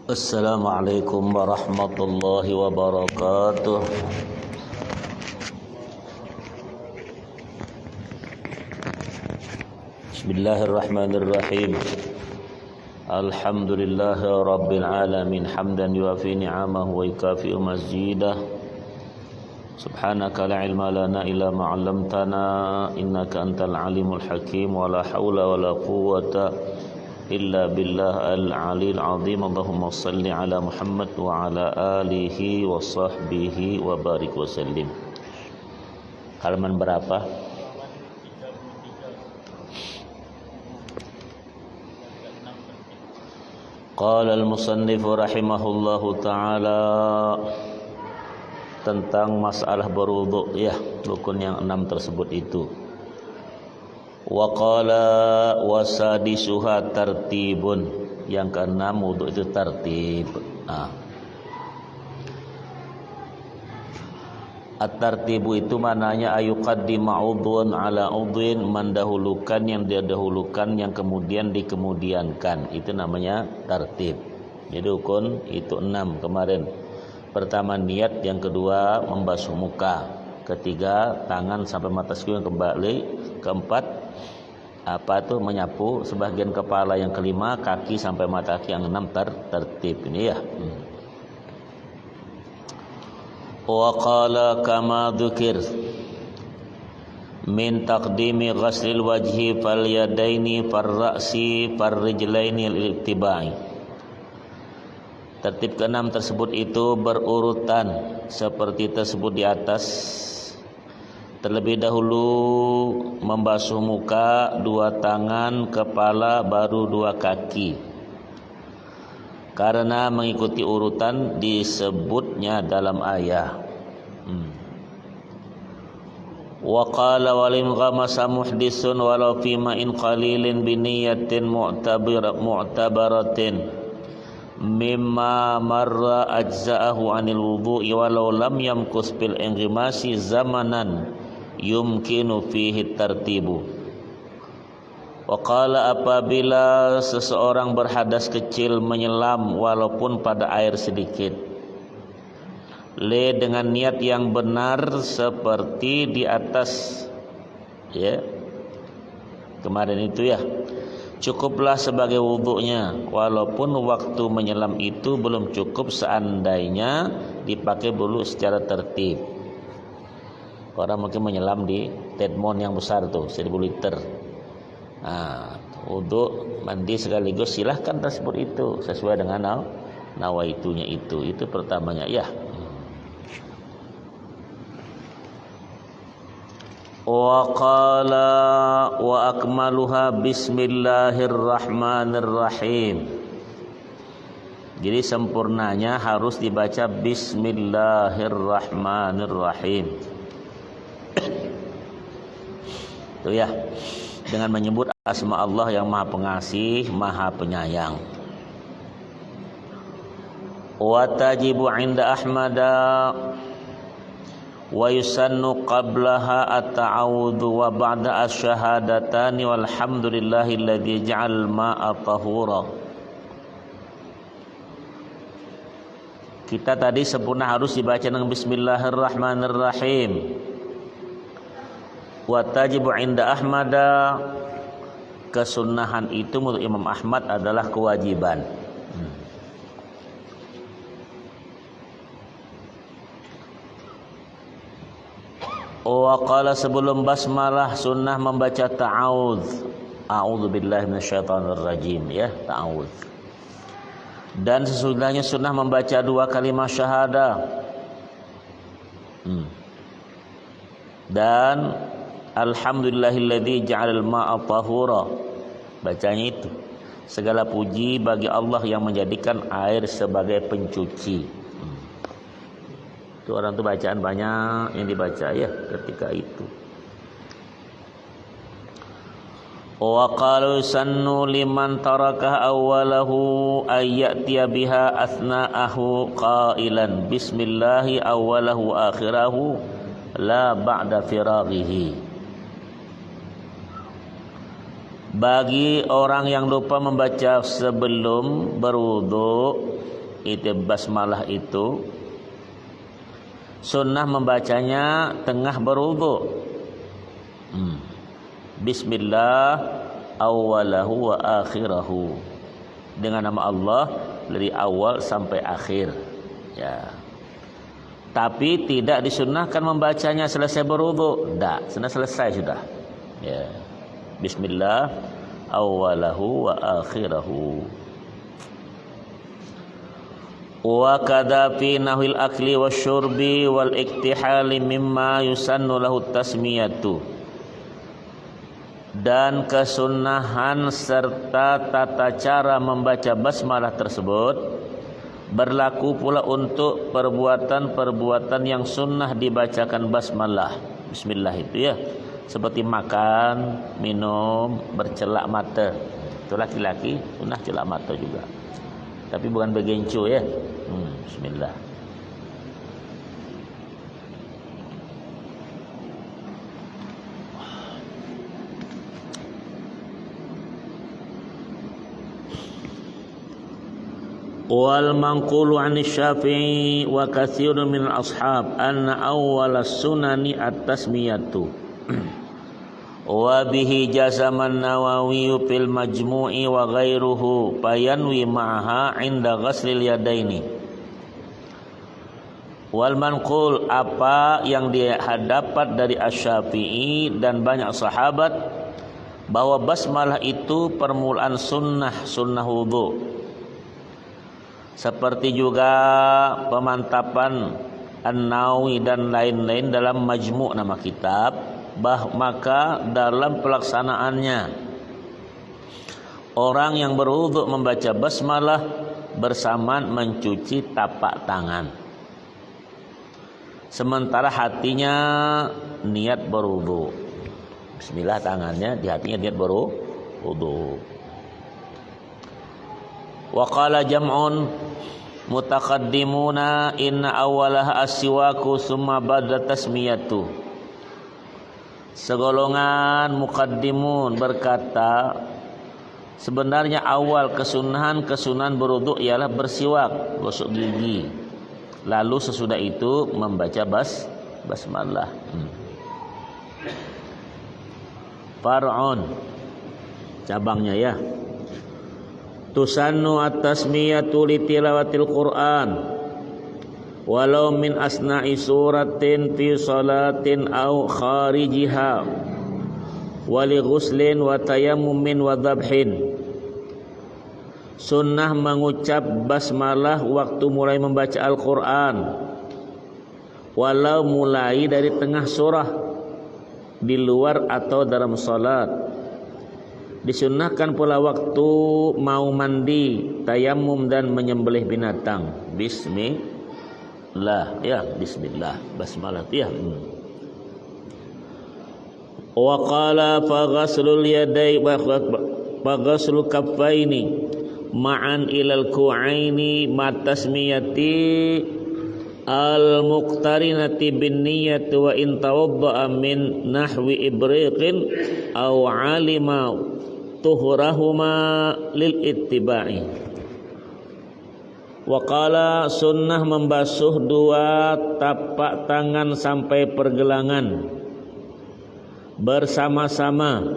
Assalamualaikum warahmatullahi wabarakatuh. Bismillahirrahmanirrahim. Alhamdulillahi rabbil alamin hamdan yuafi ni'amahu wa yukafi'u mazidah. Subhanaka la ilma lana illa ma 'allamtana innaka antal alimul hakim wa la haula wa la quwwata illa billah al-'aliyil 'azim. Allahumma shalli ala Muhammad wa ala alihi wa sahbihi wa barik wa sallim. Halaman berapa? Qala al-musannif rahimahullahu ta'ala, tentang masalah berwudu, ya, rukun yang 6 tersebut itu. Wa qala wasadisuha tartibun, yang keenam wudu itu tertib. At-tartibu itu maknanya ayuqaddima udhun ala udhin, mendahulukan yang dia dahulukan yang kemudian dikemudiankan, itu namanya tertib. Jadi rukun itu 6 kemarin. Pertama niat, yang kedua membasuh muka, ketiga tangan sampai mata sekujur kembali, keempat menyapu sebagian kepala, yang kelima kaki sampai mata kaki, yang enam tertib. Ini ya. Wa qala kama dzukir min taqdimi ghaslil wajhi fal yadaini far ra'si far rijlaini lil ittiba'i. Tertib keenam tersebut itu berurutan seperti tersebut di atas. Terlebih dahulu membasuh muka, 2 tangan, kepala, baru 2 kaki. Karena mengikuti urutan disebutnya dalam ayat. Wa qala walim ghamasa muhdisun walau fi ma'in qalilin bi niyatin mu'tabaratin mimma marra ajza'ahu 'anil wudu'i walau lam yamkus bil inghimasi zamanan yumkinu fihi tartibu. Wa qala apabila seseorang berhadas kecil menyelam walaupun pada air sedikit, dengan niat yang benar seperti di atas, ya, kemarin itu ya, cukuplah sebagai wudhunya walaupun waktu menyelam itu belum cukup seandainya dipakai bulu secara tertib. Orang mungkin menyelam di tedmon yang besar tuh 1000 liter. Wudhu mandi sekaligus silahkan tersebut itu sesuai dengan nawaitunya itu pertamanya ya. Wa qala wa akmaluha bismillahirrahmanirrahim. Jadi sempurnanya harus dibaca bismillahirrahmanirrahim. Itu ya, dengan menyebut asma Allah yang Maha Pengasih, Maha Penyayang. Wa tajibu 'inda Ahmada wa yusannu qablaha at-ta'awudhu wa ba'da asy-syahadatani walhamdulillahilladzi ja'al ma'a tahura. Kita tadi sempurna harus dibaca dengan bismillahirrahmanirrahim. Wa tajibu 'inda Ahmada, kesunahan itu menurut Imam Ahmad adalah kewajiban. Wa qala sebelum basmalah sunnah membaca ta'awudz. A'udzubillahi minasyaitonir rajim, ya, ta'awudz. Dan sesudahnya sunnah membaca 2 kalimat syahadah. Dan alhamdulillahilladzi ja'alal ma'a tahura, bacanya itu. Segala puji bagi Allah yang menjadikan air sebagai pencuci. Itu orang tuh bacaan banyak yang dibaca ya ketika itu. Wa qalu sannu liman taraka awwalahu ayyatiya biha athna'ahu qailan bismillahi awwalahu akhirahu la ba'da firaghihi. Bagi orang yang lupa membaca sebelum berwudu, itu basmalah itu sunnah membacanya tengah berwudu. Bismillah awalahu wa akhirahu, dengan nama Allah dari awal sampai akhir. Ya. Tapi tidak disunnahkan membacanya selesai berwudu. Tidak, sudah selesai sudah. Ya. Bismillah awalahu wa akhirahu. Wa kadza fi nahwil akli wasyurbi wal iktihali mimma yusannu lahu tasmiyatu. Dan kesunahan serta tata cara membaca basmalah tersebut berlaku pula untuk perbuatan-perbuatan yang sunnah dibacakan basmalah. Bismillah itu ya, seperti makan, minum, bercelak mata. Itu laki-laki sunnah celak mata juga, tapi bukan begencu ya. Bismillah. Wal manqulu 'an Syafi'i wa katsirun min ashab anna awwala sunani at-tasmiyatu wa bihi jazaman Nawawi fil majmu'i wa ghairuhu fayanwi ma'aha 'inda ghaslil yadaini. Wal manqul, apa yang dapat dari Asy-Syafi'i dan banyak sahabat bahwa basmalah itu permulaan sunnah wudu. Seperti juga pemantapan An-Nawawi dan lain-lain dalam Majmu' nama kitab, maka dalam pelaksanaannya orang yang berwudu membaca basmalah bersamaan mencuci tapak tangan, sementara hatinya niat berwudu. Bismillah tangannya, di hatinya niat berwudu. Wa qala jam'un mutaqaddimuna inna awwalaha as-siwaku summa ba'da tasmiyatu. Segolongan muqaddimun berkata, sebenarnya awal kesunahan berwudu ialah bersiwak, gosok gigi. Lalu sesudah itu membaca basmalah. Far'un, cabangnya ya. Tusannu at-tasmiyatu li tilawatil Qur'an walau min asna'i suratin fi salatin aw kharijiha wa li ghuslin wa tayammumin wa dhabhin. Sunnah mengucap basmalah waktu mulai membaca Al-Qur'an, walau mulai dari tengah surah, di luar atau dalam salat. Disunnahkan pula waktu mau mandi, tayamum dan menyembelih binatang. Bismillah ya, bismillah, basmalah ya. Wa qala fa ghaslul yadai wa ghaslul kaffaini ma'an ilal ku'aini ma tasmiyati al muqtarinati bin niyyati wa in tawadda'a min nahwi ibriqin aw 'alima tuhurahuma lil ittiba'i. Wa qala, sunnah membasuh dua tapak tangan sampai pergelangan bersama-sama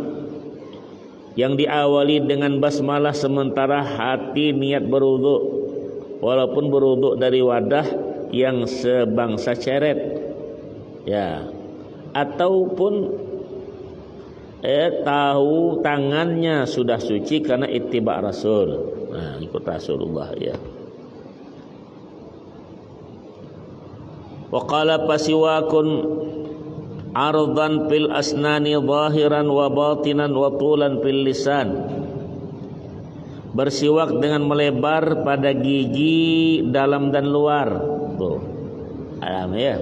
yang diawali dengan basmalah sementara hati niat berwudu, walaupun berwudu dari wadah yang sebangsa ceret ya, ataupun tahu tangannya sudah suci karena ittiba Rasul. Nah, ikut Rasulullah ya. Wa qala pasiwakun ardan fil asnani zahiran wa batinan wa tulan fil lisan. Bersiwak dengan melebar pada gigi dalam dan luar. Tuh. Alam ya.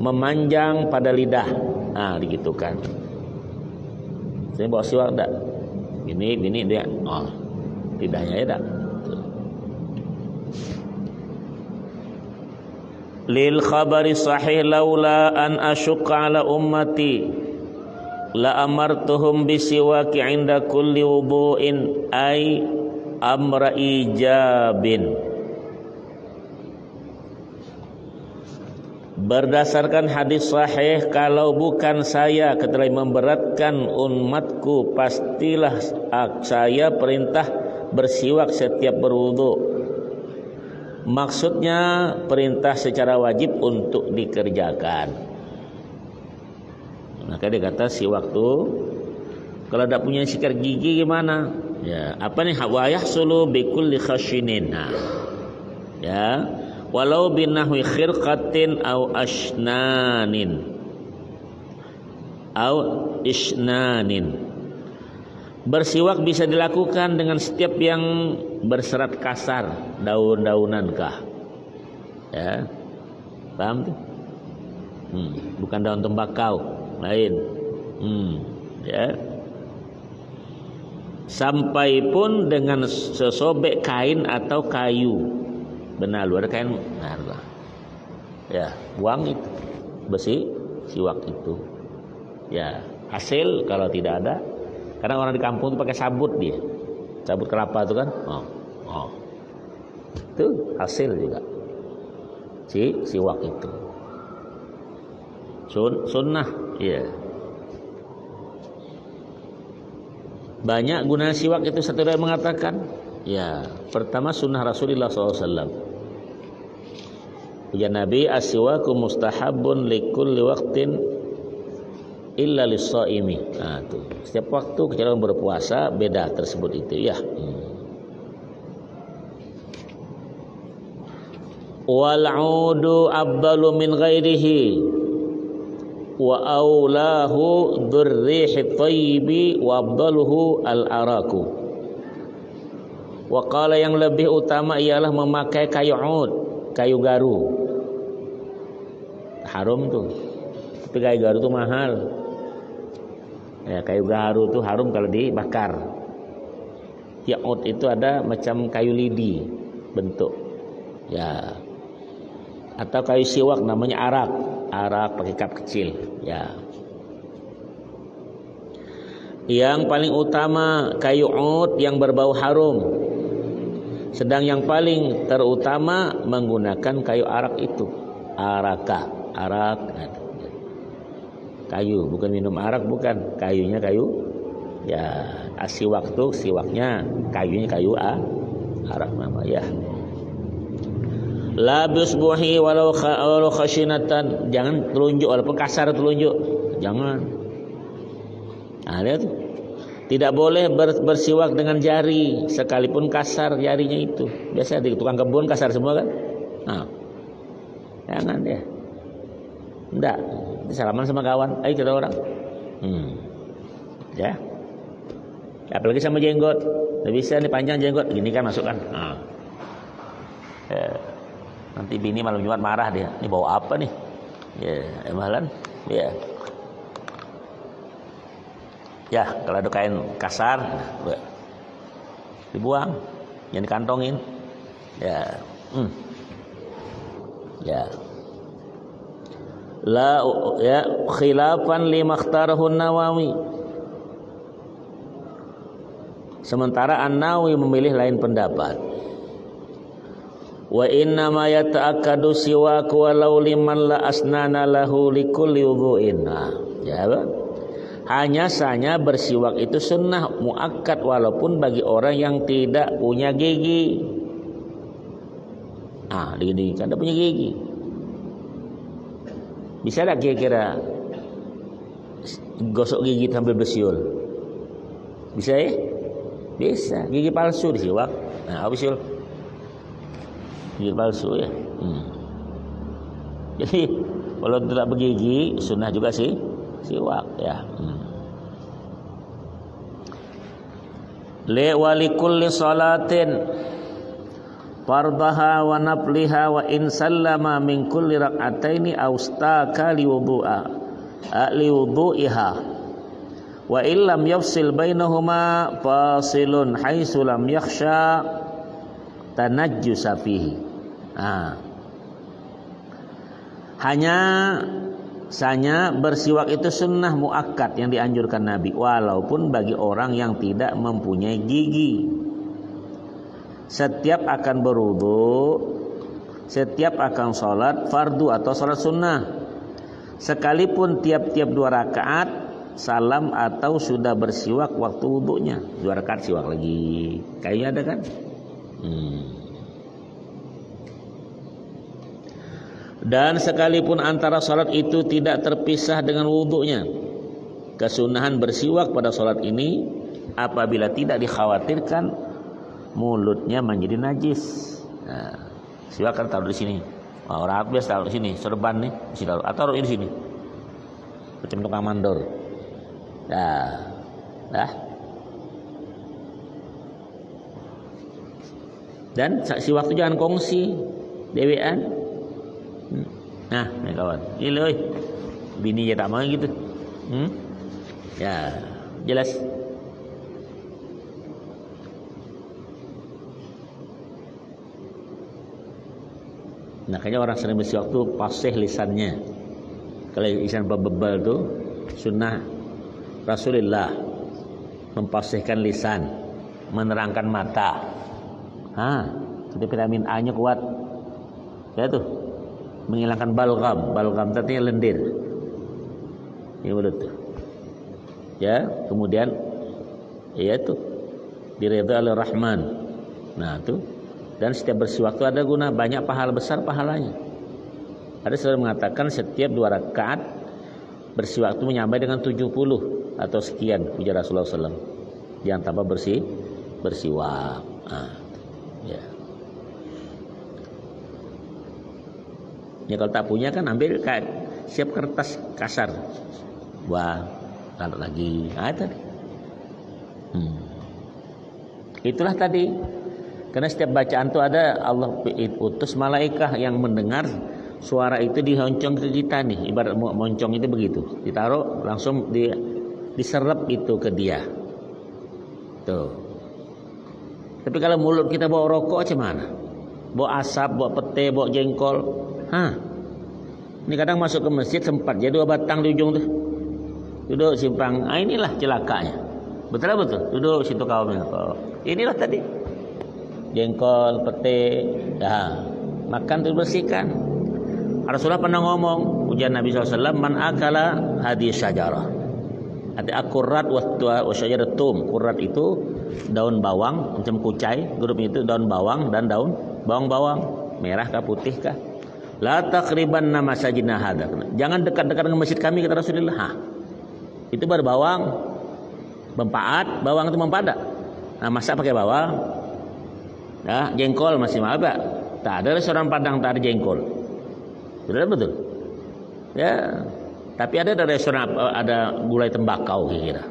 Memanjang pada lidah. Nah, digitukan. Saya bawa siwak tak? Ini dia. Oh, lidahnya ya tak? Lil khabari sahih laula an asyqa ala ummati la amartuhum bisiwaki 'inda kulli wudu'in ay amra ijabin. Berdasarkan hadis sahih, kalau bukan saya ketelah memberatkan umatku, pastilah saya perintah bersiwak setiap berwudu. Maksudnya perintah secara wajib untuk dikerjakan. Maka dia kata siwak tu, kalau tidak punya sikat gigi gimana? Ya, apa nih? Wa yahsulu bi kulli khashinin. Nah, ya. Walau binahwi khirqatin au asnanin au isnanin. Bersiwak bisa dilakukan dengan setiap yang berserat kasar, daun-daunan kah? Ya, paham tuh? Bukan daun tembakau, lain. Ya. Sampai pun dengan sesobek kain atau kayu. Benar, luar kain, benar. Ya, buang itu besi siwak itu. Ya, hasil kalau tidak ada, kadang orang di kampung itu pakai sabut dia, sabut kelapa itu kan, itu hasil juga. Siwak itu sunnah, ya. Banyak guna siwak itu. Satu dari mengatakan, ya, pertama sunnah Rasulullah SAW. Ya Nabi, as-siwaku mustahabun likulli waqtin illa lis-shaimi. Nah, tuh. Setiap waktu kecuali berpuasa beda tersebut itu, ya. Wal 'udu afdalu min ghairihi wa aulahu dzurrihi thayyibi wa afdaluhu al-araku. Wa qala, yang lebih utama ialah memakai kayu ud, kayu garu. Harum tuh. Tapi kayu garu tuh mahal. Ya, kayu garu tuh harum kalau dibakar. Ya, ud itu ada macam kayu lidi bentuk. Ya. Atau kayu siwak namanya arak. Arak pakai kap kecil, ya. Yang paling utama kayu ud yang berbau harum. Sedang yang paling terutama menggunakan kayu arak itu. Arak. Kayu, bukan minum arak, bukan. Kayunya kayu. Ya, asiwak tuh siwaknya, kayunya kayu arak nama, ya. La bisbuhi walau khashinatan. Jangan telunjuk walaupun kasar telunjuk. Jangan. Nah, lihat tuh. Tidak boleh bersiwak dengan jari sekalipun kasar jarinya itu. Biasa di tukang kebun kasar semua kan? Nah. Jangan ya. Enggak. Salaman sama kawan, ayo kita orang. Ya. Apalagi sama jenggot. Tidak bisa nih panjang jenggot, gini kan masukkan. Nah. Nanti bini malam Jumat marah dia. Ini bawa apa nih? Ya, emalan. Ya. Ya, kalau ada kain kasar, dibuang, jangan dikantongin. Ya. Ya. La ya khilafan lima ikhtarahu Nawawi. Sementara An-Nawawi memilih lain pendapat. Wa inna ma yata'akkadu siwaku walau liman la asnana lahu likulli wudhu'in. Nah, ya kan? Hanya saja bersiwak itu sunnah muakkad walaupun bagi orang yang tidak punya gigi. Digini kan tidak punya gigi. Bisa tak kira-kira gosok gigi sambil bersiul? Bisa ya? Bisa. Gigi palsu disiwak. Nah, apa siul? Gigi palsu ya. Jadi kalau tidak bergigi sunnah juga sih siwak ya. Li walikulli salatin fardaha wa nafliha wa in sallama min kulli rak'ataini austaka liwudu'iha wa illam yafsil bainahuma fasilun haitsu lam yakhsha tanajjusa fihi. Hanya Bahwasanya bersiwak itu sunnah muakkad yang dianjurkan Nabi, walaupun bagi orang yang tidak mempunyai gigi. Setiap akan berwudu, setiap akan sholat fardu atau sholat sunnah, sekalipun tiap-tiap 2 rakaat salam atau sudah bersiwak waktu wudunya. 2 rakaat siwak lagi, kayaknya ada kan? Dan sekalipun antara sholat itu tidak terpisah dengan wudunya, kesunahan bersiwak pada sholat ini apabila tidak dikhawatirkan mulutnya menjadi najis. Nah, siwak kan taruh di sini. Orang biasa taruh di sini, serban nih, mesti taruh atau taruh di sini. Macam tukang mandor. Dah. Dan siwak itu jangan kongsi, dewean. Nah, nih kawan, ini loh, bini ya tak mau gitu. Ya, jelas. Nah, kayaknya orang sering bersiwak tuh pasih lisannya. Kalau lisan bebal tuh sunnah Rasulullah mempasihkan lisan, menerangkan mata. Itu vitamin A-nya kuat. Ya tuh, menghilangkan balgam. Balgam artinya lendir. Ini mulut tuh. Ya, kemudian ya tuh diridha oleh Rahman. Nah, tuh. Dan setiap bersiwak itu ada guna, banyak pahala besar pahalanya. Ada seorang mengatakan setiap 2 rakaat bersiwak itu menyamai dengan 70 atau sekian puja Rasulullah SAW. Yang tanpa bersiwak. Ya. Ya kalau tak punya kan ambil siap kertas kasar. Wah, taruh lagi. Tadi. Itulah tadi. Karena setiap bacaan itu ada Allah utus malaikat yang mendengar suara itu dihoncong ke kita nih. Ibarat moncong itu begitu. Ditaruh langsung diserap itu ke dia. Tuh. Tapi kalau mulut kita bawa rokok macam mana? Bawa asap, bawa pete, bawa jengkol. Ini kadang masuk ke masjid sempat jadi 2 batang di ujung tuh. Duduk simpang. Inilah celakanya. Betul. Duduk situ kaumnya. Inilah tadi. Jengkol, pete, makan itu bersihkan. Rasulullah pernah ngomong, ujian Nabi SAW, man akala hadis syajarah. Ada akurat wa syajaratum. Kurat itu daun bawang macam kucai, grupnya itu daun bawang dan daun bawang-bawang, merah kah putih kah? La taqribanna masajidna hada. Jangan dekat-dekat dengan masjid kami, kata Rasulullah. Itu berbawang, mempaat, bawang itu mempada. Nah, masak pakai bawang. Nah, jengkol masih apa? Tak ada restoran Padang tak ada jengkol. Betul. Ya, tapi ada restoran ada gulai tembakau kira-kira.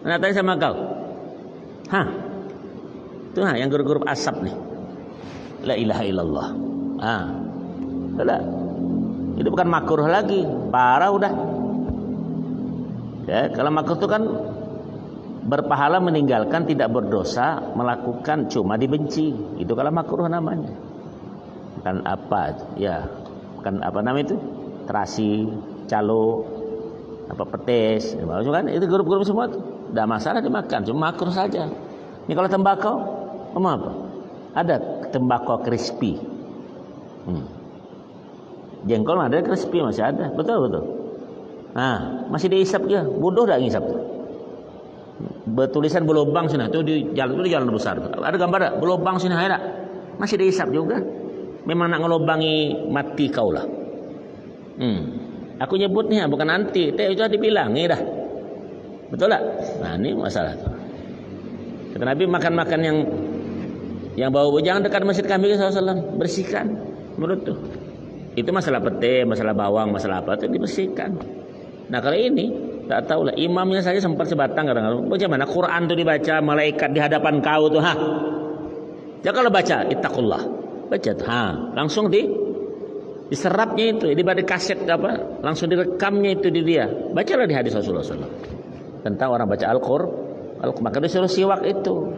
Mana tanya sama kau? Itu yang grup-grup asap nih. La ilaha illallah. Sudah. Itu bukan makruh lagi, parah udah. Ya, kalau makruh itu kan berpahala meninggalkan, tidak berdosa melakukan, cuma dibenci. Itu kalau makruh namanya. Kan apa? Ya, kan apa namanya itu? Terasi, calo, apa petis, kan itu grup-grup semua tuh. Tidak masalah dimakan, cuma makruh saja. Ini kalau tembakau, apa? Ada tembakau crispy. Jengkol ada crispy masih ada, betul. Masih diisap dia, bodoh dah ngisap tuh. Bertulisan berlubang sini itu di jalan besar. Ada gambar tak? Berlubang sini ada. Masih dihisap juga. Memang nak ngelubangi mati kau lah. Aku nyebut nih bukan anti. Itu dibilangi dah. Betul tak? Nah, ini masalah. Kata Nabi makan yang bau jangan dekat masjid kami SAW. Bersihkan menurut tuh. Itu masalah pete, masalah bawang, masalah apa itu dibersihkan. Nah, kalau ini tak tahulah, imamnya saja sempat sebatang kadang-kadang. Bagaimana Quran itu dibaca, malaikat di hadapan kau tuh, ya kalau baca, ittaqullah. Baca tuh, langsung diserapnya itu, di kaset apa, langsung direkamnya itu di dia. Bacalah di hadis Rasulullah SAW tentang orang baca Al-Qur'an. Maka disuruh siwak itu.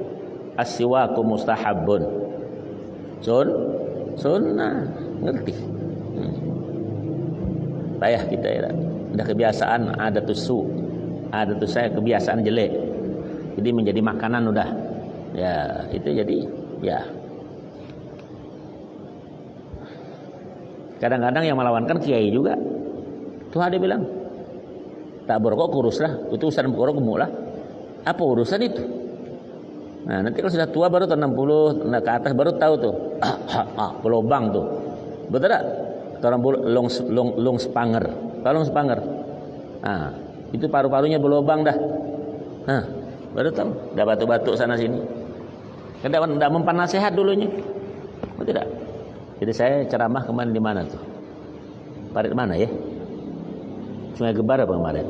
As-siwaku mustahabun. Sunnah, ngerti. payah kita ya. Ada kebiasaan, ada tusu, ada tuh saya kebiasaan jelek. Jadi menjadi makanan udah. Ya, itu jadi ya. Kadang-kadang yang melawankan kiai juga. Tuh ada bilang, tak berokok kuruslah, itu urusan berokok gemuk lah. Apa urusan itu? Nah, nanti kalau sudah tua baru tahun 60 ke atas baru tahu tuh. Berlobang tuh. Betul tak? Orang long spanger. Tahu long spanger? Nah, itu paru-parunya berlobang dah. Nah, baru tahu. Dah batuk-batuk sana sini. Kan tidak mempan nasihat dulunya. Betul tak? Jadi saya ceramah kemarin di mana tuh? Parit mana ya? Sungai Gebar apa kemarin?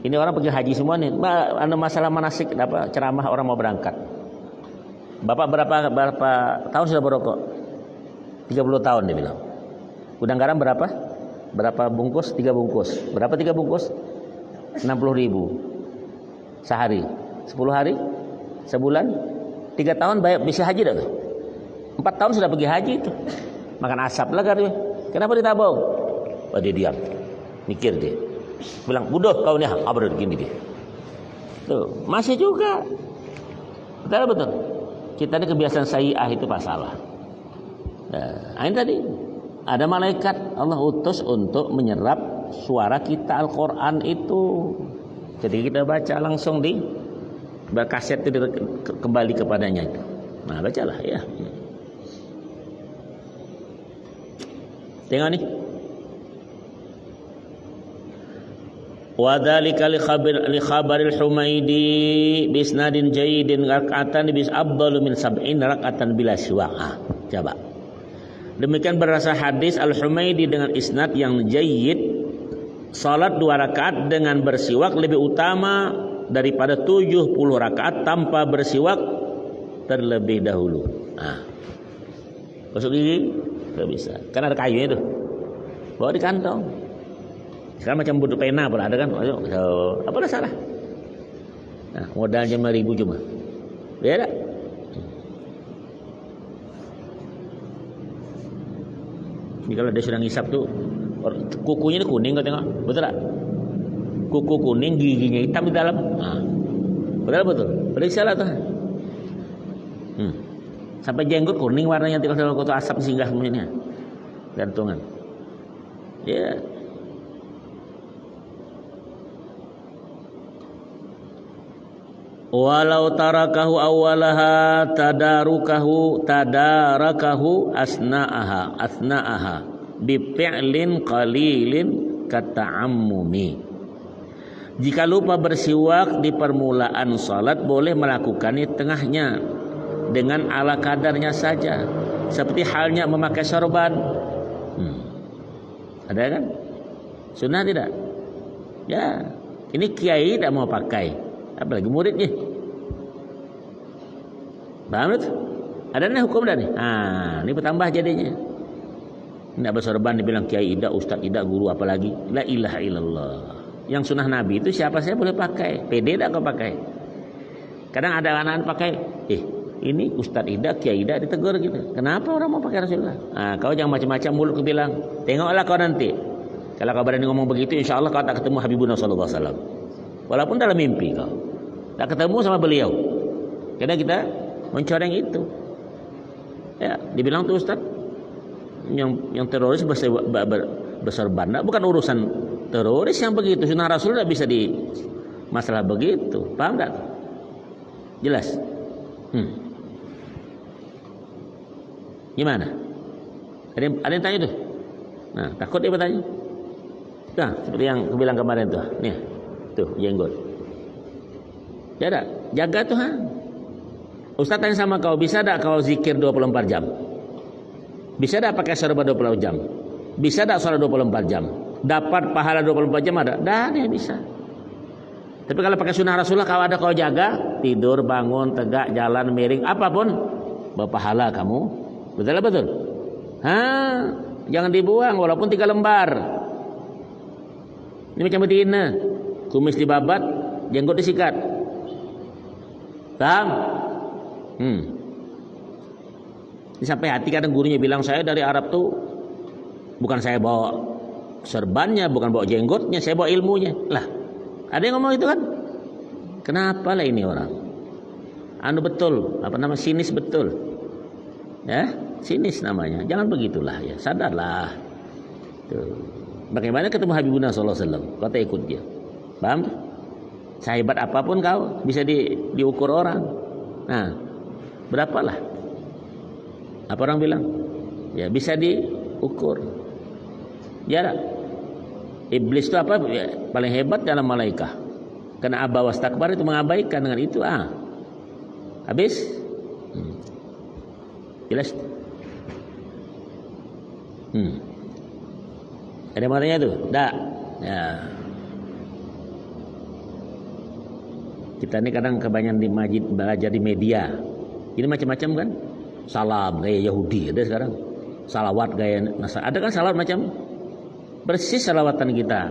Ini orang pergi haji semua nih. Ada masalah manasik apa ceramah orang mau berangkat. Bapak berapa tahun sudah berokok? 30 tahun dia bilang. Gudang garam berapa? Berapa bungkus? 3 bungkus. Berapa 3 bungkus? 60.000 sehari. 10 hari? Sebulan? 3 tahun bayar bisa haji dah tuh. 4 tahun sudah pergi haji itu. Makan asap lah kan dia. Kenapa ditabung? Oh, dia diam. Mikir dia. Bilang, bodoh kau ni, apa gini dia. Tuh, masih juga. Betul. Kita ini kebiasaan sayi'ah itu masalah. Nah, ini tadi ada malaikat Allah utus untuk menyerap suara kita Al-Quran itu. Jadi kita baca langsung di kaset itu kembali kepadanya itu. Nah, bacalah ya. Tengok ni. Wa dzalika li khabaril Humaidi bisnadin jayyidin rak'atan bis afdalu min sab'in rak'atan bila siwaq. Coba. Demikian berasa hadis Al-Humaidi dengan isnad yang jayyid, salat 2 rakaat dengan bersiwak lebih utama daripada 70 rakaat tanpa bersiwak terlebih dahulu. Nah. Gosok gigi enggak bisa. Kan ada kayunya tuh. Bawa di kantong. Sekarang macam butuh pena pula ada kan? Ayo, apa dah salah? Nah, modalnya 5.000 cuma. Ya tak? Ini kalau dia sudah ngisap tuh, kukunya itu kuning kau tengok, betul tak? Kuku kuning, giginya hitam di dalam. Nah, betul. Periksa lah tuh. Sampai jenggot kuning warnanya kalau kotor asap singgah semuanya. Gantungan. Ya. Walau tarakahu awalaha tadarakahu asna'aha bifi'lin qalilin kata'ammumi. Jika lupa bersiwak di permulaan salat boleh melakukannya tengahnya dengan ala kadarnya saja, seperti halnya memakai sorban. Ada kan? Sunnah tidak? Ya, ini kiai tidak mau pakai, apalagi muridnya. Paham itu? Ada nih hukum dah nih. Ini bertambah jadinya. Tidak bersorban dibilang kiai tidak, ustaz tidak, guru apalagi. La ilaha illallah. Yang sunnah Nabi itu siapa saya boleh pakai. Pede tak kau pakai. Kadang ada anak-anak pakai. Ini ustaz tidak, kiai tidak, ditegur gitu. Kenapa orang mau pakai Rasulullah? Kau jangan macam-macam mulut kau bilang. Tengoklah kau nanti. Kalau kau berani ngomong begitu, insya Allah kau tak ketemu Habibuna sallallahu alaihi wasallam. Walaupun dalam mimpi kau tak ketemu sama beliau. Karena kita mencoreng itu. Ya, dibilang tuh ustaz yang teroris bersorban. Bukan urusan teroris yang begitu. Sunnah Rasul tidak bisa di masalah begitu. Paham tak? Jelas? Gimana? Ada yang tanya tuh? Nah, takut dia bertanya. Nah, seperti yang aku bilang kemarin tuh. Nih, tuh jenggot. Jaga tuh. Ustaz tanya sama kau, bisa tak kau zikir 24 jam? Bisa tak pakai sorban 24 jam? Bisa tak sholat 24 jam? Dapat pahala 24 jam ada? Dah, dia bisa. Tapi kalau pakai sunnah Rasulullah kau ada kau jaga, tidur, bangun, tegak, jalan, miring, apapun berpahala kamu. Betul? Jangan dibuang walaupun 3 lembar. Ini macam betina. Kumis dibabat, jenggot disikat. Paham? Ini sampai hati kadang gurunya bilang saya dari Arab tuh bukan saya bawa serbannya, bukan bawa jenggotnya, saya bawa ilmunya. Lah, ada yang ngomong itu kan? Kenapa lah ini orang? Anu betul, sinis betul. Ya, sinis namanya. Jangan begitulah ya, sadarlah. Tuh. Bagaimana ketemu Habibuna sallallahu alaihi wasallam? Kau tak ikut dia. Paham? Sehebat apapun kau bisa diukur orang. Nah, berapalah? Apa orang bilang? Ya, bisa diukur. Jarak. Iblis itu apa? Ya, paling hebat dalam malaikat. Karena aba wastakbar itu mengabaikan dengan itu. Habis? Jelas? Ada yang matanya itu? Tak. Ya. Kita ini kadang kebanyakan di masjid belajar di media. Ini macam-macam kan? Salam gaya Yahudi ada sekarang. Salawat gaya Nasrani. Ada kan salawat macam persis salawatan kita.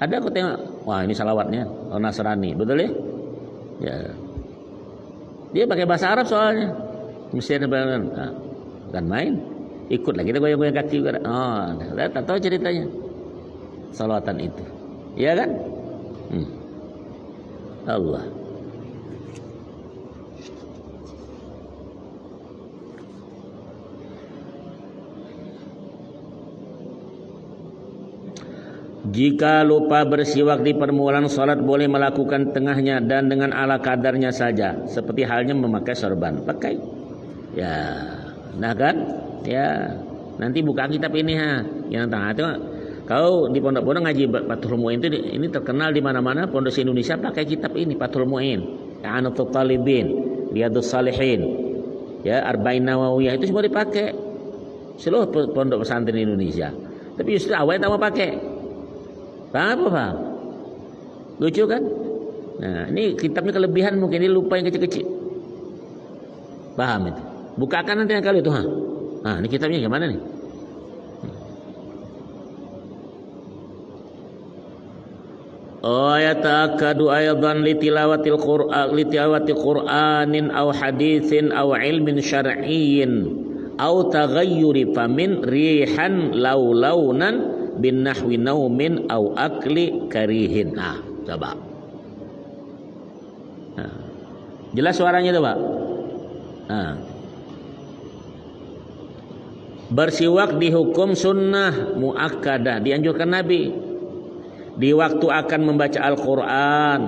Ada aku tengok, wah ini salawatnya Nasrani, betul ya? Ya. Dia pakai bahasa Arab soalnya. Mesti ada kan main. Ikutlah kita goyang-goyang kaki juga. Tak tahu ceritanya. Salawatan itu. Iya kan? Allah. Jika lupa bersiwak di permulaan salat boleh melakukan tengahnya dan dengan ala kadarnya saja, seperti halnya memakai sorban. Pakai. Ya. Nah kan? Ya. Nanti buka kitab ini yang tengah itu. Kau di pondok-pondok ngaji Fathul Mu'in itu ini terkenal di mana-mana. Pondok Indonesia pakai kitab ini Fathul Mu'in, I'anatul Talibin, Riyadhus Shalihin, ya Arba'in Nawawiyah itu semua dipakai seluruh pondok pesantren Indonesia. Tapi justru awalnya tak mau pakai. Paham? Lucu kan? Nah, ini kitabnya kelebihan mungkin ini lupa yang kecil-kecil. Paham itu? Bukakan nanti yang kali itu. Nah, ini kitabnya gimana nih? Yata'akkadu aydan litilawatil Qur'anin aw haditsin aw ilmin syar'iyyin aw taghayyuri famin rihan launan bin nahwi naumin aw akli karihin. Coba. Jelas suaranya itu, Pak? Bersiwak dihukum sunnah muakkadah, dianjurkan Nabi. Di waktu akan membaca Al-Quran,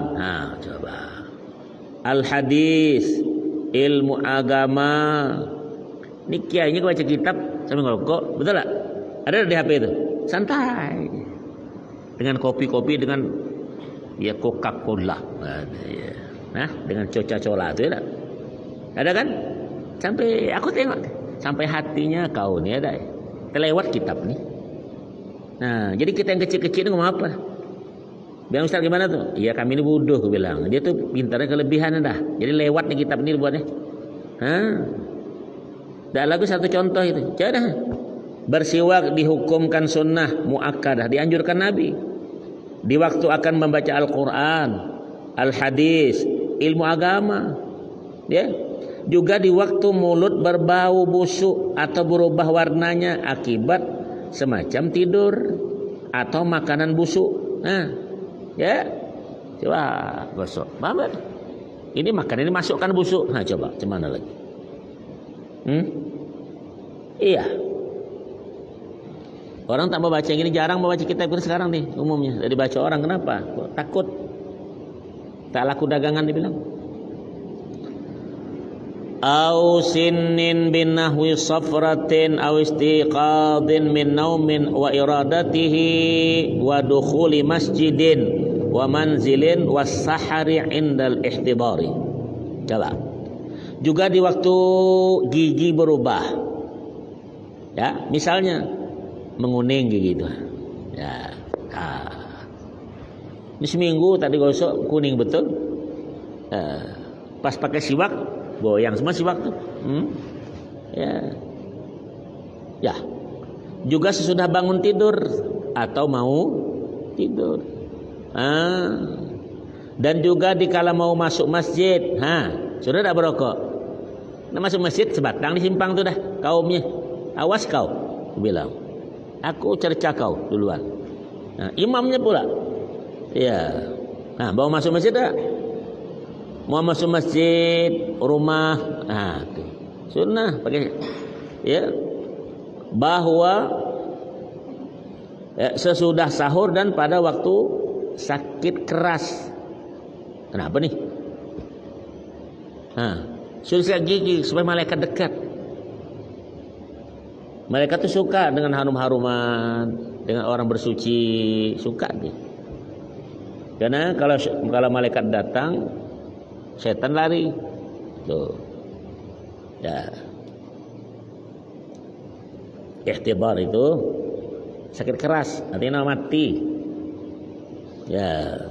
coba. Al-Hadis, ilmu agama. Ini kiainya baca kitab sambil ngerokok, betul tak? Ada di HP itu, santai. Dengan kopi-kopi, dengan ya Coca-Cola, dengan Coca-Cola itu ya. Ada kan? Sampai aku tengok, sampai hatinya kau nih ada. Terlewat kitab nih. Nah, jadi kita yang kecil-kecil ini ngomong apa? Bilang Ustaz gimana tuh? Iya kami ini bodoh, aku bilang. Dia tuh pintarnya kelebihan dah. Jadi lewat nih kitab ini buatnya. Dah lagu satu contoh itu. Jangan. Bersiwak dihukumkan sunnah muakkadah, dianjurkan Nabi. Di waktu akan membaca Al-Quran, Al-Hadis, ilmu agama. Ya. Juga di waktu mulut berbau busuk atau berubah warnanya akibat semacam tidur atau makanan busuk. Ya, coba gosok. Paham? Ini makan ini masukkan busuk. Coba, gimana lagi? Iya. Orang tak mau baca yang ini, jarang mau baca kitab ini sekarang nih umumnya. Jadi baca orang kenapa? Takut. Tak laku dagangan dibilang. Au sinnin bin nahwi safratin aw istiqadin min naumin wa iradatihi wa dukhuli masjidin wa manzilin was sahari indal ihtidari. Coba. Juga di waktu gigi berubah. Ya, misalnya menguning gigi itu. Ya. Ini seminggu tadi gosok kuning betul. Pas pakai siwak goyang semua siwak tuh. Ya. Juga sesudah bangun tidur atau mau tidur. Dan juga dikala mau masuk masjid. Sudah dah berokok. Nah, masuk masjid sebatang di simpang tuh dah kaumnya. Awas kau, aku bilang. Aku cerca kau duluan. Nah, imamnya pula. Ya. Nah, bawa masuk masjid tak? Mau masuk masjid, rumah. Nah, itu. Sunnah pakai. Ya. Bahwa sesudah sahur dan pada waktu sakit keras. Kenapa nih? Nah, suruh sikat gigi supaya malaikat dekat. Malaikat tuh suka dengan harum-haruman, dengan orang bersuci, suka dia. Karena kalau malaikat datang, setan lari. Tuh. Ya. Ihtibar itu sakit keras, artinya mati. Ya.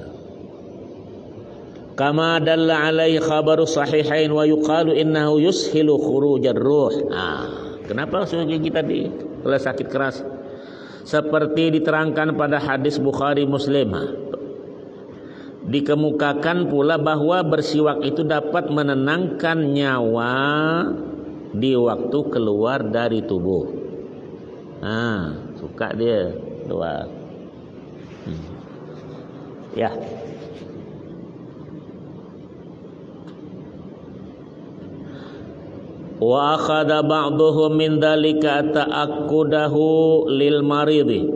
Kama dalla alaihi khabaru sahihain wa yuqalu innahu yushilu khurujar ruh. Kenapa suruh gigi tadi kalau sakit keras? Seperti diterangkan pada hadis Bukhari Muslim. Dikemukakan pula bahwa bersiwak itu dapat menenangkan nyawa di waktu keluar dari tubuh. Suka dia keluar. Ya. Wa akhadha ba'dhuhum min dhalika ta'akkudahu lil maridi.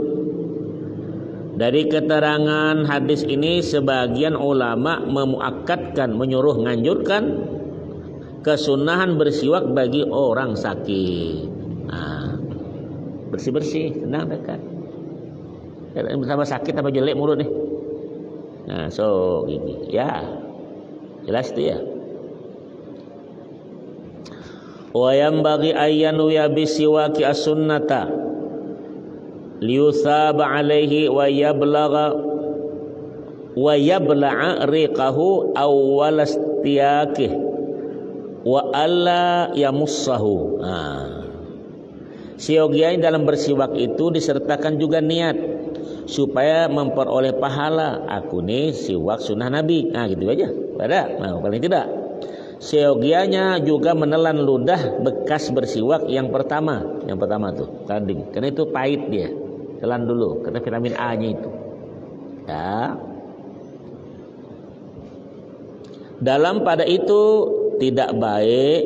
Dari keterangan hadis ini sebagian ulama memuakkadkan, menyuruh, menganjurkan kesunahan bersiwak bagi orang sakit. Bersih-bersih, tenang dekat. Tambah sakit tambah jelek mulut nih. So gini. Ya. Jelas itu ya. Wa yanbaghi ayyanu ya bisiwaki as-sunnata liyusaba alaihi wa yabla'a riqahu awwal istiyaqih wa alla yamussahu. Siogianya dalam bersiwak itu disertakan juga niat supaya memperoleh pahala. Aku nih siwak sunnah Nabi. Gitu aja. Paling tidak. Seyogianya juga menelan ludah bekas bersiwak yang pertama tuh tanding, karena itu pahit dia, telan dulu karena vitamin A-nya itu. Ya. Dalam pada itu tidak baik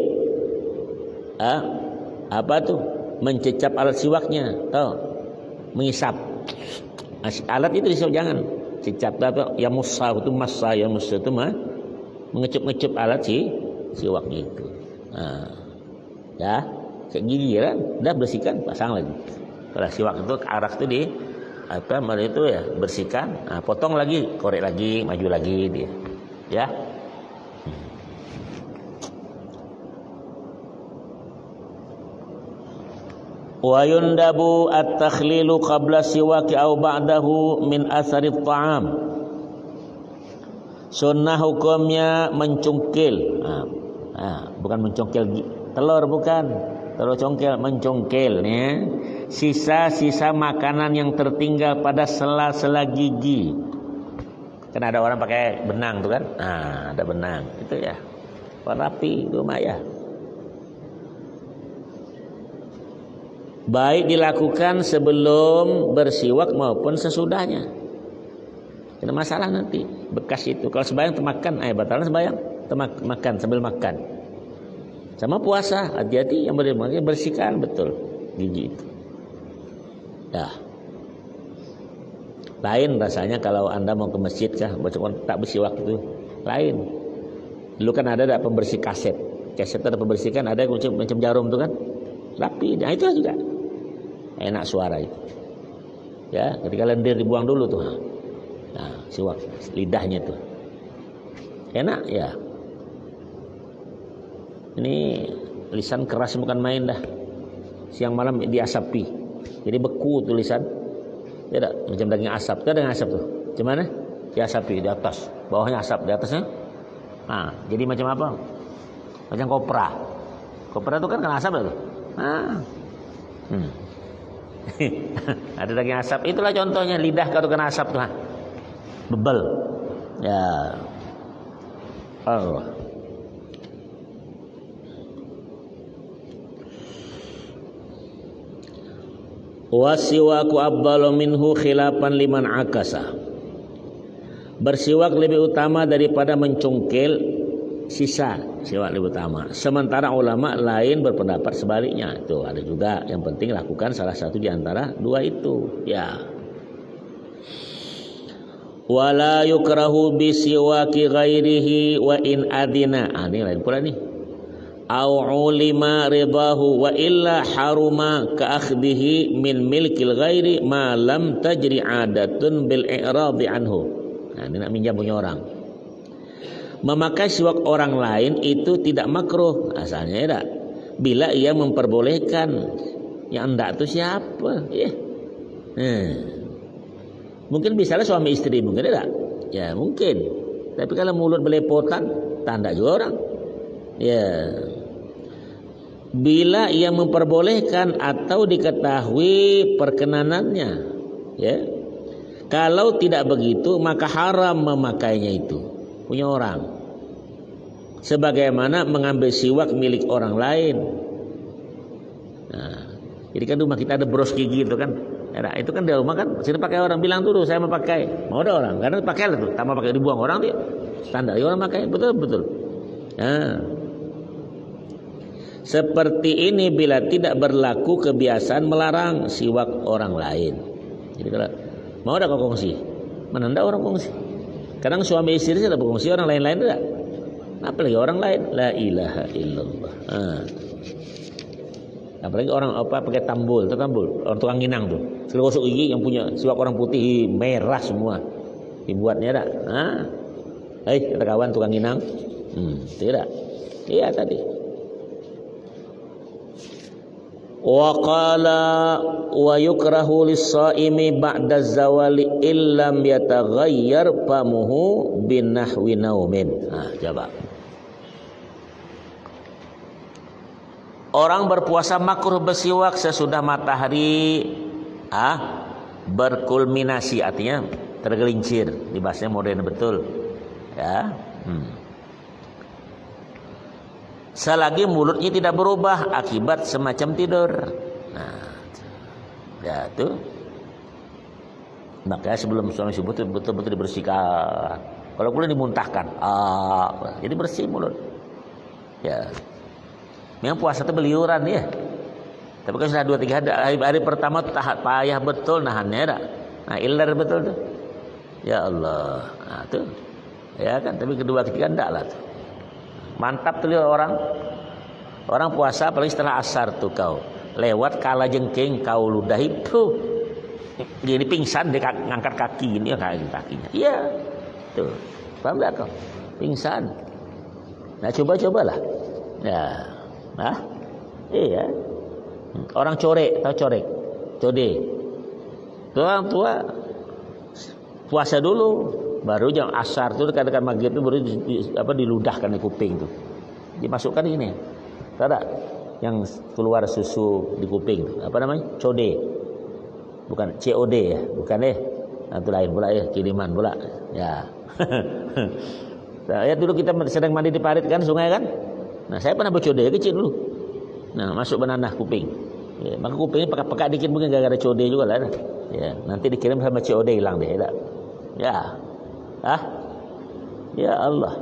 mencecap alat siwaknya, mengisap. Alat itu disiwak jangan cecap ya musa itu mengecup-ngecup alat siwaknya itu. Ya, kayak gigi kan, udah bersihkan, pasang lagi. Kalau siwak itu arak itu itu ya bersihkan, potong lagi, korek lagi, maju lagi dia. Ya. Wa yundabu at-takhlilu qabla siwaki aw ba'dahu min athari at-ta'am. Sunnah hukumnya mencungkil. Bukan mencongkel telur, bukan. Telur congkel, mencongkel ya. Sisa-sisa makanan yang tertinggal pada sela-sela gigi. Kan ada orang pakai benang tuh kan? Ada benang. Itu ya. Rapi rumah ya. Baik dilakukan sebelum bersiwak maupun sesudahnya. Tidak masalah nanti bekas itu. Kalau sembahyang termakan, batalan sembahyang. Makan sambil makan. Sama puasa, hati-hati yang bersihkan betul gigi itu. Ya. Lain rasanya kalau Anda mau ke masjid tak bersiwak itu. Lain. Dulu kan ada pembersih kaset. Kaset ada pembersih kan, ada macam jarum tuh kan. Rapi. Nah itu juga. Enak suara itu. Ya, ketika lendir dibuang dulu tuh. Siwak lidahnya tuh enak ya. Ini lisan keras bukan main dah. Siang malam diasapi, jadi beku tuh lisan. Tidak macam daging asap. Ada daging asap tuh. Gimana? Diasapi di atas, bawahnya asap, di atasnya. Jadi macam apa? Macam kopra. Kopra tuh kan kena asap tuh. Ada daging asap. Itulah contohnya lidah kalau kena asap tuh. Bebel. Ya. Allah. Wasiwaku afdalu minhu khilafan liman akasa. Bersiwak lebih utama daripada mencungkil sisa. Siwak lebih utama. Sementara ulama lain berpendapat sebaliknya. Itu ada juga. Yang penting lakukan salah satu di antara dua itu. Ya. Wala yukrahu bisiwaki ghairihi wa in adina. Ini lain pula nih. Au ulima ridahu wa illa haruma ka akhdihi min milkil ghairi ma lam tajri adatun bil i'radi anhu. Nah, ini nak minjam punya orang. Memakai siwak orang lain itu tidak makruh asalnya ya tak? Bila ia memperbolehkan. Yang enggak itu siapa? Mungkin misalnya suami istri mungkin tak? Ya mungkin. Tapi kalau mulut belepotan tanda juga orang. Ya. Bila ia memperbolehkan atau diketahui perkenanannya, ya. Kalau tidak begitu maka haram memakainya itu punya orang. Sebagaimana mengambil siwak milik orang lain. Nah, jadi kan rumah kita ada bros gigi itu kan. Ya, itu kan di rumah kan sini pakai orang bilang dulu saya mau pakai. Mau ada orang karena pakai lah tuh, tambah pakai dibuang orang dia. Standar orang pakai betul. Nah. Seperti ini bila tidak berlaku kebiasaan melarang siwak orang lain. Jadi kalau mau ada kau kongsi, mana ada orang kongsi. Kadang suami istri sudah berkongsi, orang lain-lain tidak. Apalagi orang lain, la ilaha illallah. Apalagi orang apa pakai tambul, orang tukang ginang tuh. Sekali gosok gigi yang punya siwak orang putih merah semua, dibuatnya tak. Kata kawan tukang ginang, tidak. Iya tadi. Wa qala wa yukrahu lis-shaimi ba'da zawali illam yataghayyar famuhu bin nahwi naumin. Coba. Orang berpuasa makruh bersiwak sesudah matahari berkulminasi, artinya tergelincir. Di bahasanya modern betul. Ya. Selagi mulutnya tidak berubah akibat semacam tidur. Nah, ya itu. Makanya sebelum suami subuh betul-betul dibersihkan. Kalau boleh dimuntahkan. Jadi bersih mulut. Ya. Memang puasa itu beliuran ya. Tapi kalau sudah 2-3 hari pertama tahan payah betul nahannya dah. Nah, iler betul tuh. Ya Allah. Nah, tuh. Ya kan, tapi kedua ketiga enggak lah tuh. Mantap tuh orang puasa apalagi setelah asar tuh kau lewat kala jengking kau ludah itu jadi pingsan dia ngangkat kaki ini kakinya. Iya tuh paham tak kau pingsan. Nah cobalah ya. Iya orang tahu code orang tua puasa dulu. Baru jam asar tuh dekat-dekat maghrib itu baru diludahkan di kuping tuh. Dimasukkan ini. Tahu tak? Yang keluar susu di kuping tuh. Apa namanya? Code. Bukan COD ya, bukan Nah, itu lain pula kiriman pula. Ya. Nah, ya dulu kita sedang mandi di parit kan sungai kan? Nah, saya pernah bercode kecil dulu. Nah, masuk benanah kuping. Ya, maka kupingnya pekat-pekat dikit mungkin gara-gara code juga lah. Ya, nanti dikirim sama COD hilang deh, tak? Ya. Ya Allah.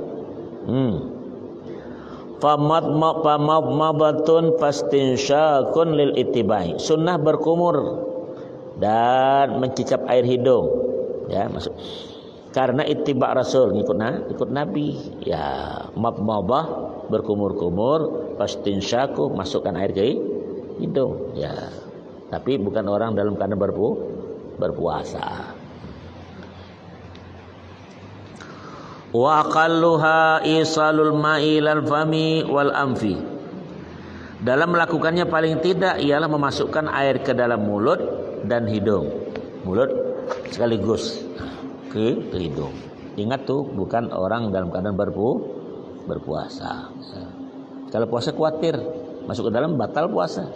Famadmatun fastinsyakun lil ittibai. Sunnah berkumur dan mencicap air hidung. Ya, masuk. Karena ittiba Rasul ikut Nabi. Ya, madmadah berkumur-kumur, fastinsyaku masukkan air ke hidung. Ya. Tapi bukan orang dalam keadaan berpuasa. Wa aqalluha isalul ma'i ilal fami wal anfi. Dalam melakukannya paling tidak ialah memasukkan air ke dalam mulut dan hidung. Mulut sekaligus ke hidung. Ingat tuh bukan orang dalam keadaan berpuasa. Kalau puasa khawatir masuk ke dalam batal puasa.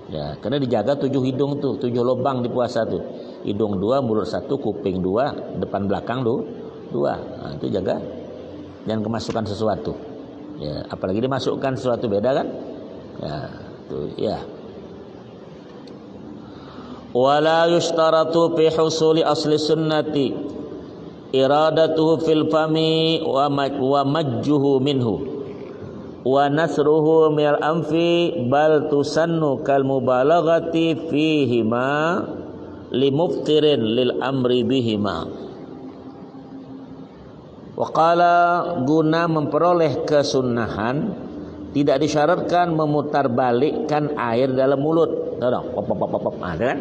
Ya, karena dijaga 7 hidung tuh, 7 lubang di puasa tuh. Hidung 2, mulut 1, kuping 2, depan belakang 2. Nah, itu jaga jangan kemasukan sesuatu. Ya, apalagi dimasukkan sesuatu beda kan? Ya, tuh ya. Wala yushtaratu fi husuli asli sunnati iradatuhu fil fami wa majjuhu minhu wa nasruhu minal anfi bal tusannu kal mubalaghati fihima limuftirin lil amri bihima. Waqala guna memperoleh kesunahan tidak disyaratkan memutarbalikkan air dalam mulut. Tahu dong, pop ada kan?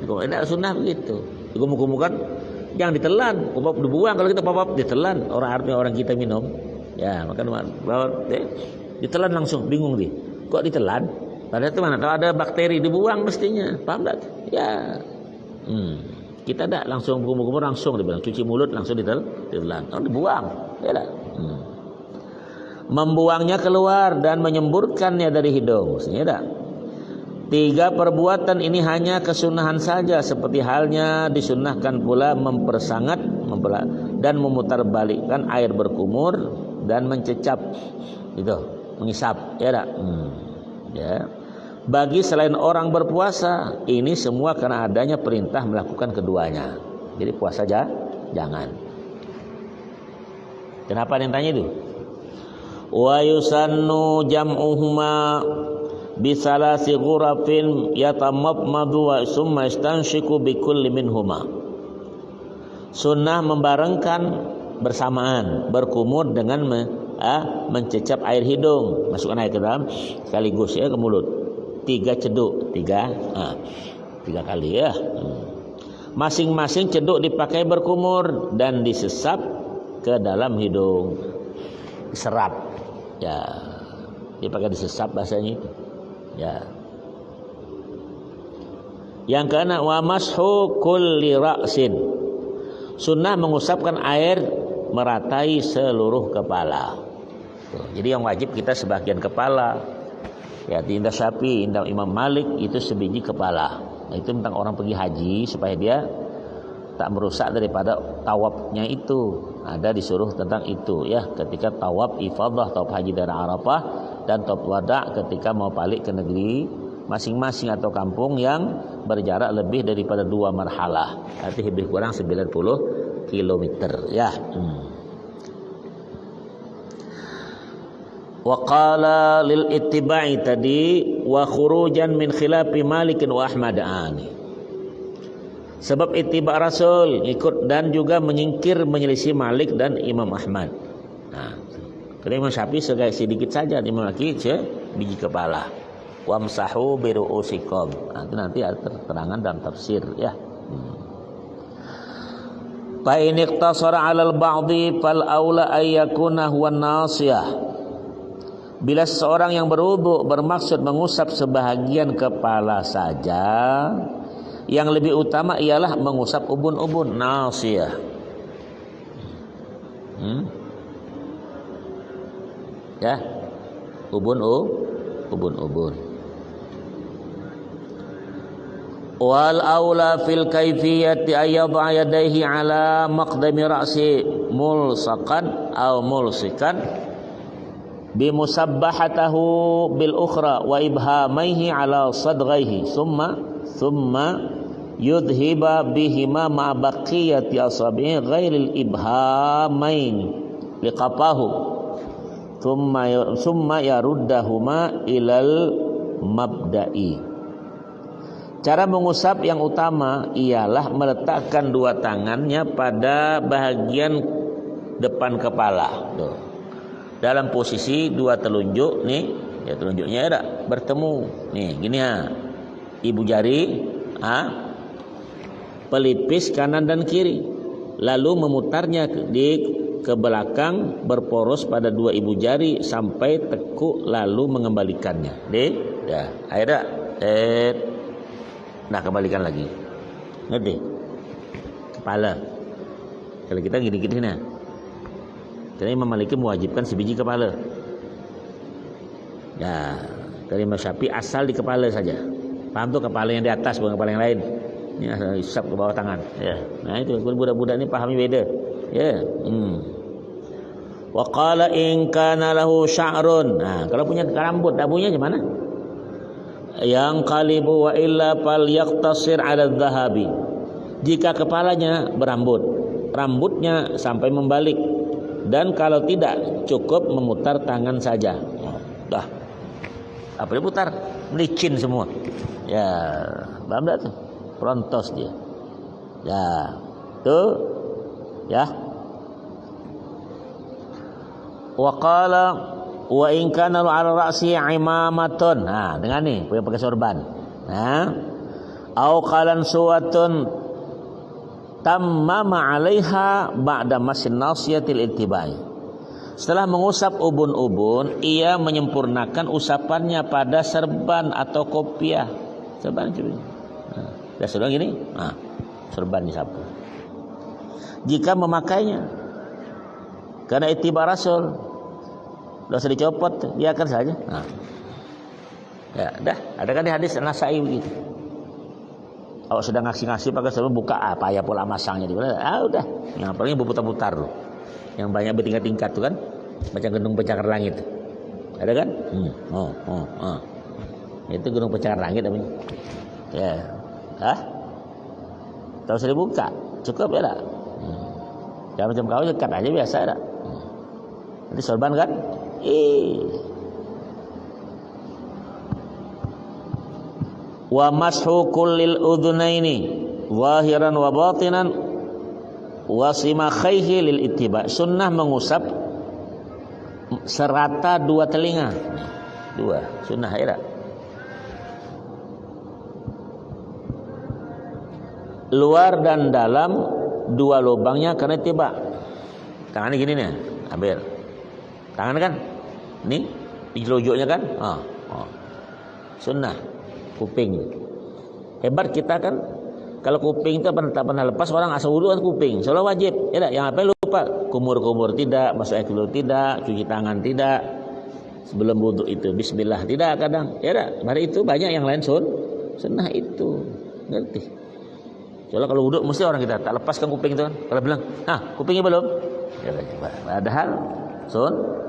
Tidak sunnah begitu. Digumuk-gumuk kan jangan ditelan, pop dibuang. Kalau kita pop ditelan, artinya orang kita minum. Ya, makan ditelan langsung bingung dia. Kok ditelan? Padahal itu mana? Kalau ada bakteri dibuang mestinya. Paham tak? Ya. Kita tak langsung kumur-kumur langsung dibilang cuci mulut langsung ditelan. Oh, dibuang. Ya tak? Membuangnya keluar dan menyemburkannya dari hidung. Maksudnya tak? 3 perbuatan ini hanya kesunahan saja, seperti halnya disunahkan pula mempersangat dan memutarbalikkan air berkumur dan mencecap itu, mengisap, ya tak? Ya. Bagi selain orang berpuasa, ini semua karena adanya perintah melakukan keduanya. Jadi puasa aja jangan. Kenapa dia tanya itu? Wa yusannu jam'uhuma bisalasi ghurafin yatamabmadu wa summa istanshiku bikulli minhuma. Sunnah membarengkan bersamaan berkumur dengan mencecap air hidung, masukkan air ke dalam sekaligus ya ke mulut. 3 ceduk, 3 kali ya. Masing-masing ceduk dipakai berkumur dan disesap ke dalam hidung, diserap. Ya, dipakai disesap bahasanya itu. Ya. Yang keenam, wa mashu kulli ra'sin. Sunnah mengusapkan air meratai seluruh kepala. Jadi yang wajib kita sebagian kepala. Ya, di Indah Syafi'i, Indah Imam Malik itu sebiji kepala. Nah, itu tentang orang pergi haji supaya dia tak merusak daripada tawafnya itu. Ada disuruh tentang itu ya, ketika tawaf ifadah, tawaf haji dari Arafah dan tawaf wada ketika mau balik ke negeri masing-masing atau kampung yang berjarak lebih daripada 2 marhalah. Artinya lebih kurang 90 km ya. Wa qala lil ittiba'i tadi wa khurujan min khilafi Malik wa Ahmad ani. Sebab ittiba' Rasul ikut dan juga menyingkir menyelisih Malik dan Imam Ahmad. Nah, kalau Imam Syafi'i sedikit saja, Imam Malik biji kepala. Wamsahu bi ru'usikum. Nah, itu nanti ada keterangan dalam tafsir ya. Fa in iqtasara 'alal ba'dhi fal aula ay yakuna huwa nasiyah. Bila seorang yang berwudu bermaksud mengusap sebahagian kepala saja, yang lebih utama ialah mengusap ubun-ubun, nasiyah. Ya, ubun-ubun. Wal aula fil kaifiyati ayyadha yadayhi ala maqdami ra'si mulsaqan aw mulsikan bimusabbahatahu bil ukhra wa ibhamaihi ala sadghaihi summa yudhiba bihima ma baqiyati asabi'i ghairil ibhamain liqafahu summa yaruddahuma ilal mabda'i. Cara mengusap yang utama ialah meletakkan 2 tangannya pada bahagian depan kepala. Tuh. Dalam posisi 2 telunjuk nih, ya telunjuknya ada bertemu. Nih, gini ya. Ibu jari, pelipis kanan dan kiri. Lalu memutarnya ke belakang berporos pada 2 ibu jari sampai tekuk lalu mengembalikannya. Dah, ada. Nah, kembalikan lagi. Ngerti? Kepala. Kalau kita gini-gini nah. Karena Imam Maliki mewajibkan sebiji kepala. Ya, dari Imam Syafi'i asal di kepala saja. Paham tuh, kepala yang di atas bukan kepala yang lain. Ini asal isap ke bawah tangan. Ya. Nah itu budak-budak ini pahami beda. Ya. Wa qala in kana lahu sya'run. Nah, kalau punya rambut, tak punya gimana? yang qalibu wa illa fal yaqtasir 'ala dhahabi. Jika kepalanya berambut, rambutnya sampai membalik, dan kalau tidak cukup memutar tangan saja. Dah. Apa diputar? Licin semua. Ya, paham tak tuh? Prontos dia. Ya. Tuh. Ya. Wa qala wa in kana 'ala ra'si imamatun. Nah, dengan nih punya pakai sorban. Nah. Au qalan suwatun tammama 'alaiha ba'da masin nasiyatil ittibai. Setelah mengusap ubun-ubun, ia menyempurnakan usapannya pada serban atau kopiah. Serban cuy. Nah, dah sudah gini. Nah, serban disapu. Jika memakainya, karena ittiba Rasul, dosa dicopot, biarkan saja. Nah. Ya, dah. Ada kan di hadis Nasai begitu. Awak sedang ngaksi-ngaksi pakai serban, buka apa ya pola masangnya di mana? Ah, udah. Yang paling berputar-putar tuh. Yang banyak bertingkat-tingkat tuh kan, macam gedung pencakar langit. Ada kan? Itu gedung pencakar langit namanya. Ya. Tahu saya dibuka, cukup ya tak? Jangan macam kau dekat aja biasa tak? Nanti sorban kan? Wa mashu kullil udhunaini zahiran wa batinan wasimakhaihi lil ittiba. Sunnah mengusap serata dua telinga. Dua sunnah ya. Luar dan dalam dua lubangnya karena ittiba. Tangannya gini nih, ambil. Tangan kan? Nih, dijelujuknya kan? Sunnah. Kuping. Hebat kita kan. Kalau kuping itu tak pernah lepas, orang asal wudu kan kuping. Soalnya wajib. Ya tak? Yang apa lupa? Kumur-kumur tidak, masuk air dulu tidak, cuci tangan tidak. Sebelum wudu itu bismillah tidak kadang. Ya tak? Hari itu banyak yang lain sunnah itu. Ngerti? Soalnya kalau wudu mesti orang kita tak lepaskan kuping itu kan. Kalau bilang, kupingnya belum. Ya coba. Padahal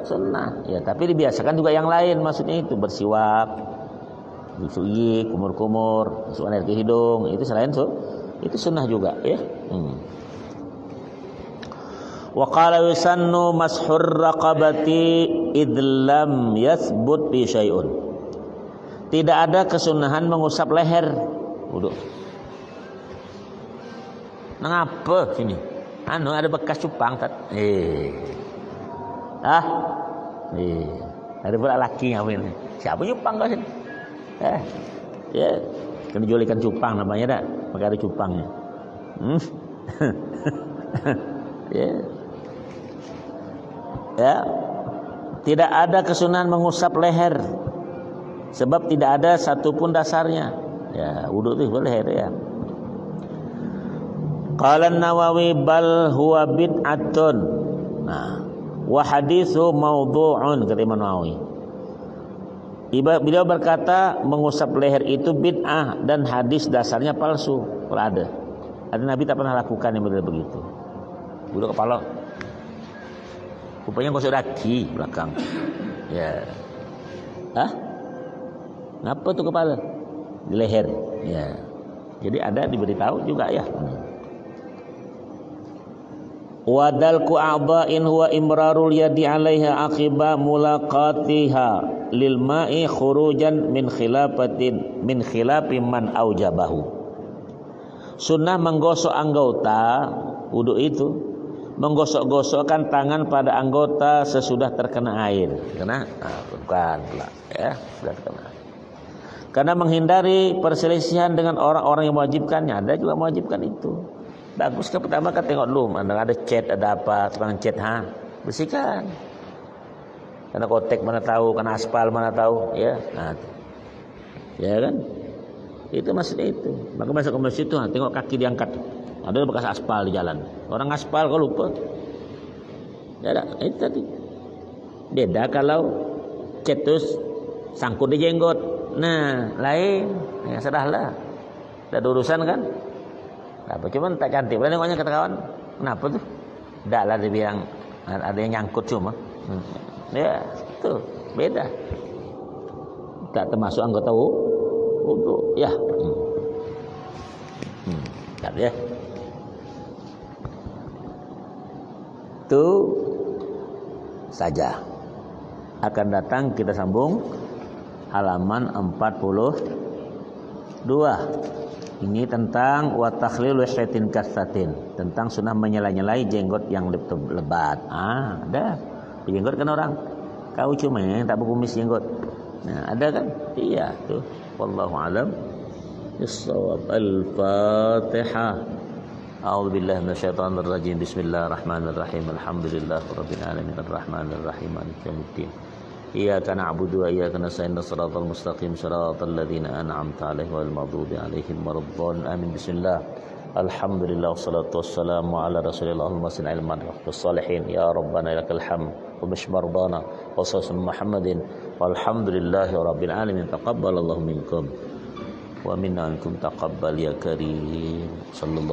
sunnah. Ya, tapi dibiasakan juga yang lain, maksudnya itu bersiwak. Busuk gigi, kumur-kumur, masukkan air ke hidung, itu selain itu sunnah juga ya. Wa qala yusannu mashur raqabati idlam yathbut bi syai'un. Tidak ada kesunahan mengusap leher wudu. Ngapa sini? Ada bekas cupang tat. Ada pula laki ngawin. Siapa nyupang kau sini? Ya, kena jual ikan cupang namanya dah, pakai ada cupangnya. Ya, tidak ada kesunahan mengusap leher, sebab tidak ada satupun dasarnya. Ya, wudu itu leher ya. Qala An-Nawawi bal huwa bid'atun. Nah, wa haditsu maudhu'un, kata Imam Nawawi. Beliau berkata mengusap leher itu bid'ah dan hadis dasarnya palsu. Kalau ada Nabi tak pernah lakukan yang model begitu. Udah kepala, rupanya gosok daki belakang. Ya, ngapa tuh kepala di leher? Ya, jadi ada diberitahu juga ya. Wadalku a'ba'in huwa imrarul yadi 'alaiha aqiba mulaqatiha lil ma'i khurujan min khilafi man aujabahu. Sunnah menggosok anggota wudu itu, menggosok-gosokkan tangan pada anggota sesudah terkena air. Bukan pula ya, sudah terkena air. Karena menghindari perselisihan dengan orang-orang yang mewajibkannya, ada juga mewajibkan itu. Bagus ke pertama kan tengok dulu, ada cat, ada apa, tukang cat, bersihkan. Karena kotek mana tahu, karena aspal mana tahu, ya. Ya kan? Itu maksudnya itu. Maka masuk ke masjid itu, tengok kaki diangkat. Ada bekas aspal di jalan. Orang aspal kau lupa. Ya, itu tadi. Beda kalau cat terus sangkut di jenggot. Nah, lain. Ya sudahlah. Dah ada urusan kan? Apa cuman tak cantik. Boleh nengoknya kata kawan. Kenapa tuh? Dah lah dia bilang ada yang nyangkut cuma. Ya, tuh beda. Tak termasuk anggota wudu ya. Ya. Itu saja. Akan datang kita sambung halaman 42. Ini tentang wa takhlilu syaitin kasatin, tentang sunnah menyela-nyelai jenggot yang lebat. Ada jenggot kan orang. Kau cuma yang tak berkumis jenggot. Nah, ada kan? Iya, tuh. Wallahu alam. Bissawab. Al-Fatihah. A'udzu billahi minasyaitonir rajim. Bismillahirrahmanirrahim. Alhamdulillahirabbil alamin arrahmanir rahim maliki yaumiddin. Iyyaka na'budu wa iyyaka nasta'in shiratal mustaqim shiratal ladzina an'amta 'alaihim ghairil maghdubi 'alaihim waladdallin. Amin. Bismillah. Alhamdulillah wassalatu wassalamu ala Rasulillah al-masil ilman wa salihin. Ya Rabbana lakal hamd wa mashmardana wa sallallahu Muhammadin walhamdulillahi rabbil alamin. Taqabbalallahu minkum wa minna minkum taqabbal ya karim. Sallallahu